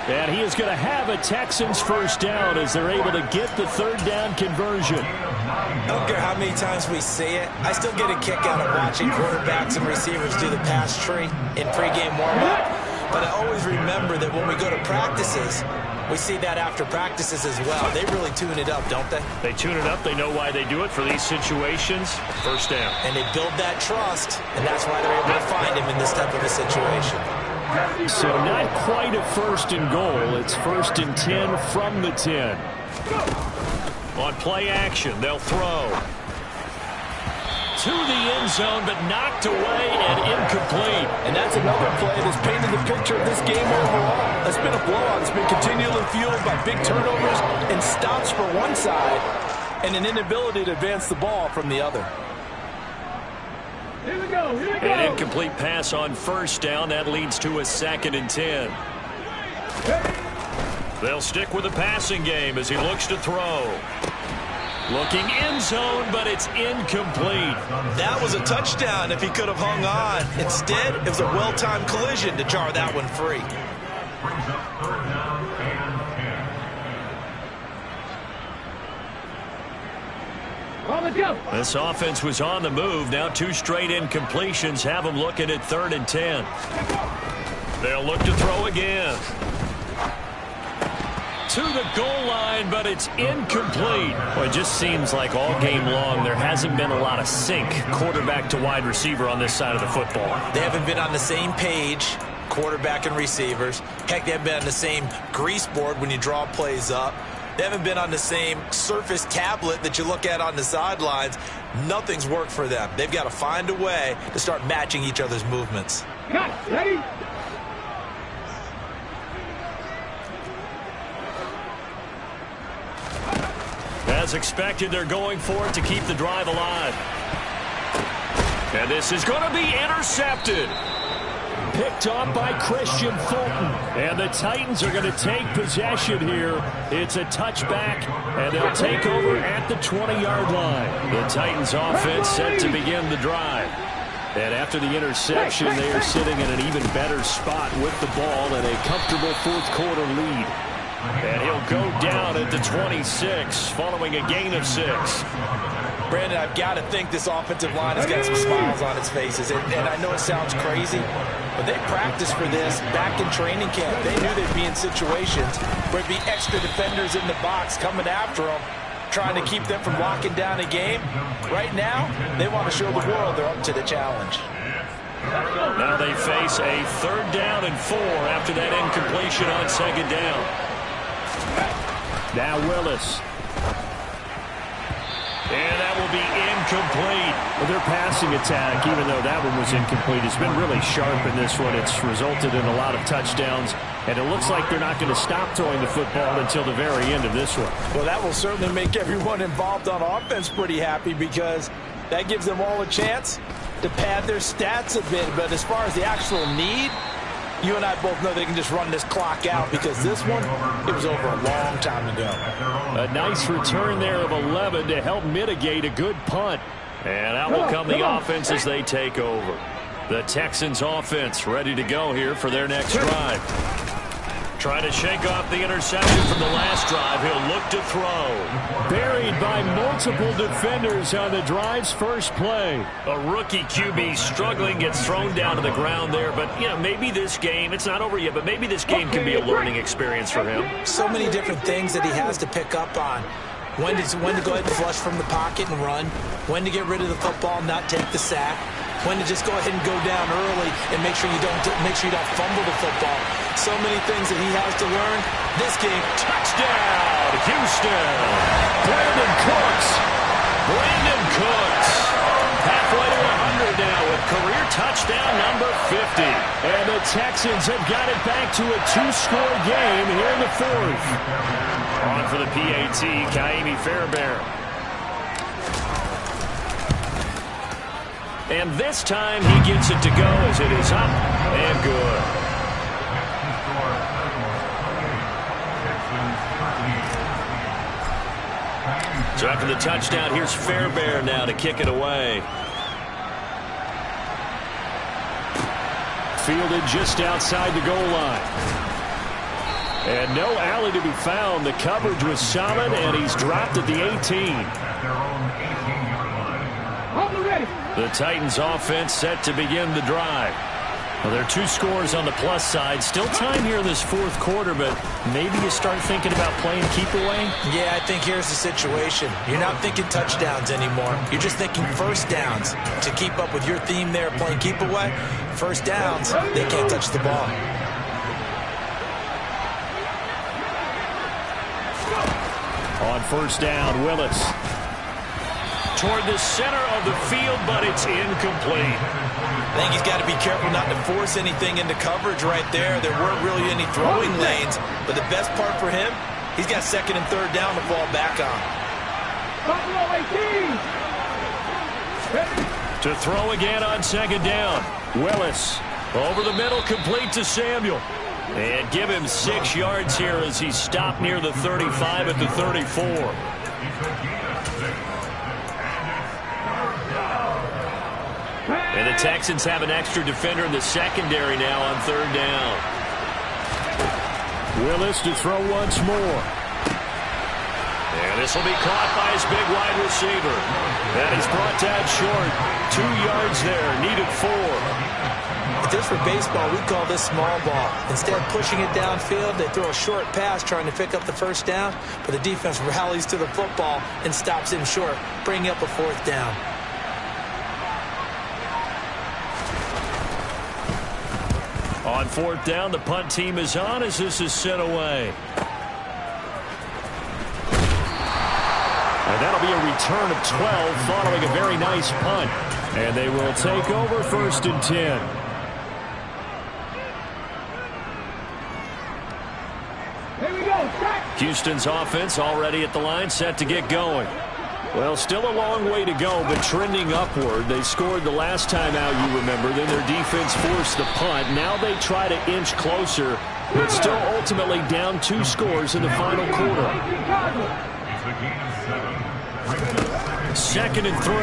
And he is going to have a Texans 1st down as they're able to get the 3rd down conversion. I don't care how many times we say it, I still get a kick out of watching quarterbacks and receivers do the pass tree in pregame warm-up. But I always remember that when we go to practices, we see that after practices as well. They really tune it up, don't they? They tune it up. They know why they do it for these situations. 1st down. And they build that trust, and that's why they're able to find him in this type of a situation. So not quite a 1st and goal. It's 1st and 10 from the 10. On play action, they'll throw. To the end zone, but knocked away and incomplete. And that's another play that's painted the picture of this game overall. It's been a blowout. It's been continually fueled by big turnovers and stops for one side and an inability to advance the ball from the other. Here we go. Here we go. An incomplete pass on 1st down. That leads to a 2nd and 10. They'll stick with the passing game as he looks to throw. Looking end zone, but it's incomplete. That was a touchdown if he could have hung on. Instead, it was a well-timed collision to jar that one free. Brings up 3rd down and 10. On the jump. This offense was on the move. Now 2 straight incompletions have them looking at 3rd and 10. They'll look to throw again. To the goal line, but it's incomplete. Well, it just seems like all game long there hasn't been a lot of sync quarterback to wide receiver on this side of the football. They haven't been on the same page, quarterback and receivers. Heck, they haven't been on the same grease board when you draw plays up. They haven't been on the same surface tablet that you look at on the sidelines. Nothing's worked for them. They've got to find a way to start matching each other's movements. Cut. Ready. As expected, they're going for it to keep the drive alive. And this is going to be intercepted. Picked off by Christian Fulton. And the Titans are going to take possession here. It's a touchback, and they'll take over at the 20-yard line. The Titans offense set to begin the drive. And after the interception, they are sitting in an even better spot with the ball and a comfortable 4th quarter lead. And he'll go down at the 26 following a gain of 6. Brandon, I've got to think this offensive line has got some smiles on its faces. And I know it sounds crazy, but they practiced for this back in training camp. They knew they'd be in situations where it'd be extra defenders in the box coming after them, trying to keep them from locking down a game. Right now, they want to show the world they're up to the challenge. Now they face a 3rd down and 4 after that incompletion on 2nd down. Now Willis. And that will be incomplete. Well, their passing attack, even though that one was incomplete, has been really sharp in this one. It's resulted in a lot of touchdowns, and it looks like they're not going to stop throwing the football until the very end of this one. Well, that will certainly make everyone involved on offense pretty happy because that gives them all a chance to pad their stats a bit. But as far as the actual need, you and I both know they can just run this clock out because this one, it was over a long time ago. A nice return there of 11 to help mitigate a good punt. And out will come the offense as they take over. The Texans offense ready to go here for their next drive. Trying to shake off the interception from the last drive. He'll look to throw. Buried by multiple defenders on the drive's first play. A rookie QB struggling, gets thrown down to the ground there. But, you know, maybe this game, it's not over yet, but maybe this game can be a learning experience for him. So many different things that he has to pick up on. When to go ahead and flush from the pocket and run. When to get rid of the football and not take the sack. When to just go ahead and go down early and make sure you don't fumble the football. So many things that he has to learn. This game, touchdown, Houston. Brandon Cooks. Halfway to 100 now with career touchdown number 50. And the Texans have got it back to a 2-score game here in the fourth. On for the PAT, Kaimi Fairbairn. And this time he gets it to go as it is up and good. So after the touchdown, here's Fairbairn now to kick it away. Fielded just outside the goal line. And no alley to be found. The coverage was solid, and he's dropped at the 18. The Titans offense set to begin the drive. Well, there are 2 scores on the plus side. Still time here in this fourth quarter, but maybe you start thinking about playing keep away? Yeah, I think here's the situation. You're not thinking touchdowns anymore. You're just thinking first downs. To keep up with your theme there, playing keep away, first downs, they can't touch the ball. On first down, Willis. Toward the center of the field, but it's incomplete. I think he's got to be careful not to force anything into coverage right there. There weren't really any throwing lanes, but the best part for him, he's got second and third down to fall back on. To throw again on second down. Willis over the middle, complete to Samuel. And give him 6 yards here as he stopped near the 35 at the 34. And the Texans have an extra defender in the secondary now on third down. Willis to throw once more. And this will be caught by his big wide receiver. That is brought down short. 2 yards there, needed 4. If this were baseball, we'd call this small ball. Instead of pushing it downfield, they throw a short pass trying to pick up the first down, but the defense rallies to the football and stops him short, bringing up a fourth down. On fourth down, the punt team is on as this is sent away. And that'll be a return of 12 following a very nice punt. And they will take over first and 10. Houston's offense already at the line, set to get going. Well, still a long way to go, but trending upward. They scored the last time out, you remember. Then their defense forced the punt. Now they try to inch closer, but still ultimately down 2 scores in the final quarter. Second and 3.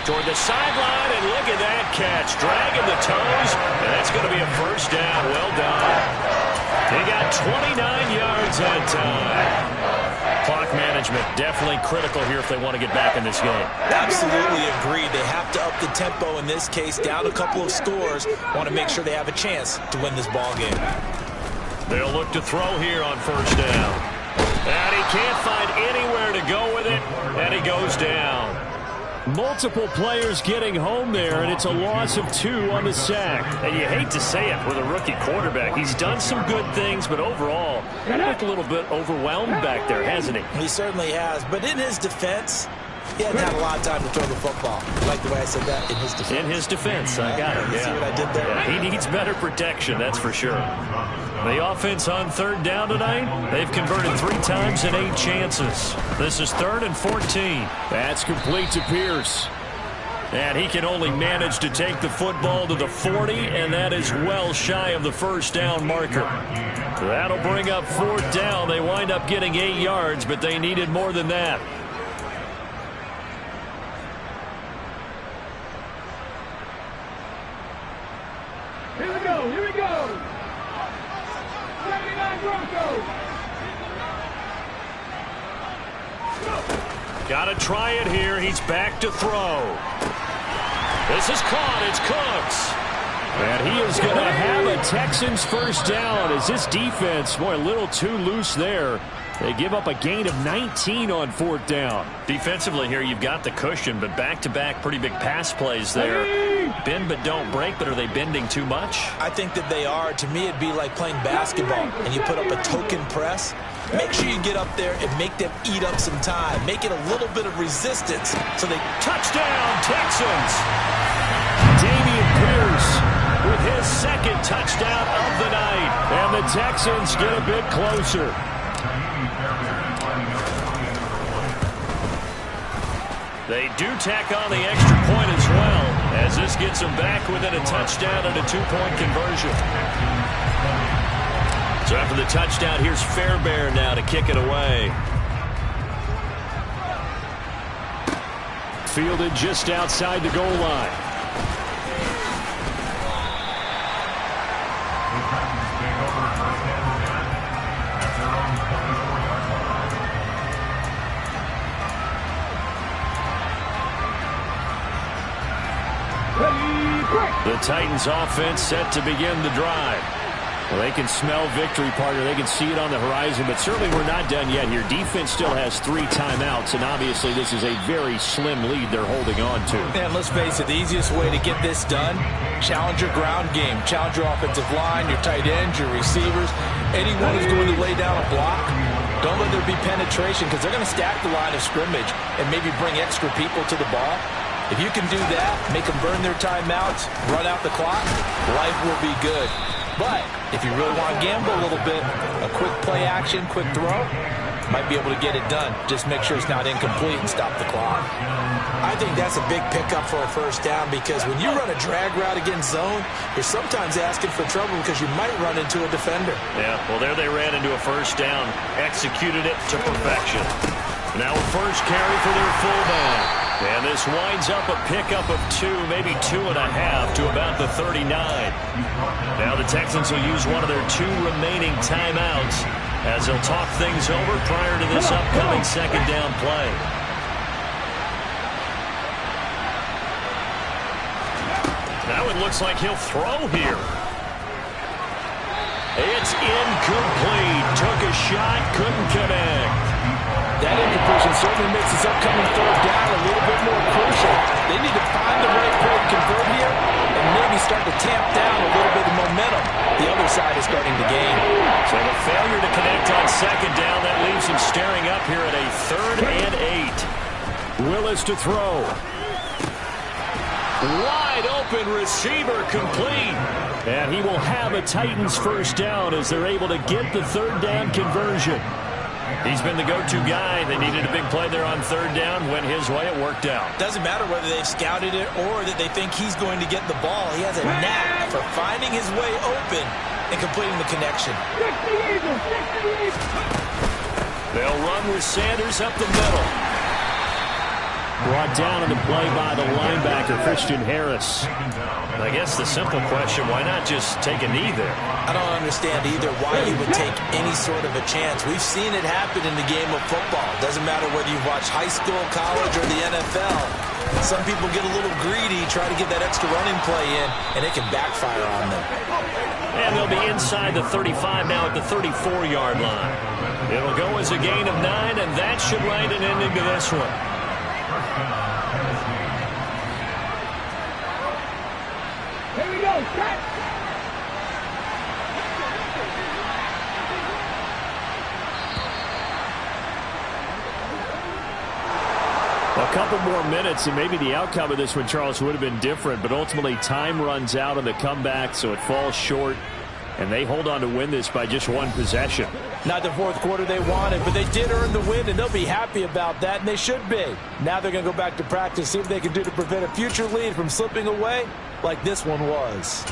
Toward the sideline, and look at that catch. Dragging the toes, and that's going to be a first down. Well done. They got 29 yards that time. Clock management definitely critical here if they want to get back in this game. Absolutely agreed. They have to up the tempo in this case, down a couple of scores. Want to make sure they have a chance to win this ball game. They'll look to throw here on first down. And he can't find anywhere to go with it, and he goes down. Multiple players getting home there, and it's a loss of 2 on the sack. And you hate to say it with a rookie quarterback. He's done some good things, but overall, he looked a little bit overwhelmed back there, hasn't he? He certainly has. But in his defense, he hasn't had a lot of time to throw the football. You like the way I said that? In his defense. In his defense, I got it. You see what I did there? Yeah, he needs better protection, that's for sure. The offense on third down tonight, they've converted 3 times in 8 chances. This is 3rd and 14. That's complete to Pierce. And he can only manage to take the football to the 40, and that is well shy of the first down marker. That'll bring up 4th down. They wind up getting 8 yards, but they needed more than that. Got to try it here. He's back to throw. This is caught. It's Cooks. And he is going to have a Texans first down as this defense, boy, a little too loose there. They give up a gain of 19 on 4th down. Defensively here, you've got the cushion, but back-to-back pretty big pass plays there. Bend but don't break, but are they bending too much? I think that they are. To me, it'd be like playing basketball, and you put up a token press. Make sure you get up there and make them eat up some time. Make it a little bit of resistance. So they touchdown, Texans! Dameon Pierce with his second touchdown of the night. And the Texans get a bit closer. They do tack on the extra point as well, as this gets them back within a touchdown and a 2-point conversion. So after the touchdown, here's Fairbairn now to kick it away. Fielded just outside the goal line. The Titans offense set to begin the drive. Well, they can smell victory, partner. They can see it on the horizon, but certainly we're not done yet here. Defense still has 3 timeouts, and obviously this is a very slim lead they're holding on to. And let's face it, the easiest way to get this done, challenge your ground game. Challenge your offensive line, your tight ends, your receivers. Anyone who's going to lay down a block, don't let there be penetration, because they're going to stack the line of scrimmage and maybe bring extra people to the ball. If you can do that, make them burn their timeouts, run out the clock, life will be good. But if you really want to gamble a little bit, a quick play action, quick throw, might be able to get it done. Just make sure it's not incomplete and stop the clock. I think that's a big pickup for a first down, because when you run a drag route against zone, you're sometimes asking for trouble because you might run into a defender. Yeah, well, there they ran into a first down, executed it to perfection. Now a first carry for their fullback. And this winds up a pickup of 2, maybe 2.5 to about the 39. Now the Texans will use one of their 2 remaining timeouts as they'll talk things over prior to this upcoming second down play. Now it looks like he'll throw here. It's incomplete. Took a shot, couldn't connect. That incompletion certainly makes this upcoming third down a little bit more crucial. They need to find the right play to convert here and maybe start to tamp down a little bit of momentum. The other side is starting to gain. So the failure to connect on second down, that leaves him staring up here at a 3rd and 8. Willis to throw. Wide open receiver, complete. And he will have a Titans first down as they're able to get the 3rd down conversion. He's been the go-to guy. They needed a big play there on 3rd down. Went his way. It worked out. Doesn't matter whether they've scouted it or that they think he's going to get the ball. He has a knack for finding his way open and completing the connection. They'll run with Sanders up the middle. Brought down on the play by the linebacker, Christian Harris. I guess the simple question, why not just take a knee there? I don't understand either why you would take any sort of a chance. We've seen it happen in the game of football. Doesn't matter whether you watch high school, college, or the NFL. Some people get a little greedy, try to get that extra running play in, and it can backfire on them. And they'll be inside the 35 now at the 34-yard line. It'll go as a gain of 9, and that should write an ending to this one. Here we go, set. A couple more minutes, and maybe the outcome of this one, Charles, would have been different, but ultimately time runs out on the comeback, so it falls short, and they hold on to win this by just 1 possession. Not the 4th quarter they wanted, but they did earn the win, and they'll be happy about that, and they should be. Now they're going to go back to practice, see what they can do to prevent a future lead from slipping away like this one was.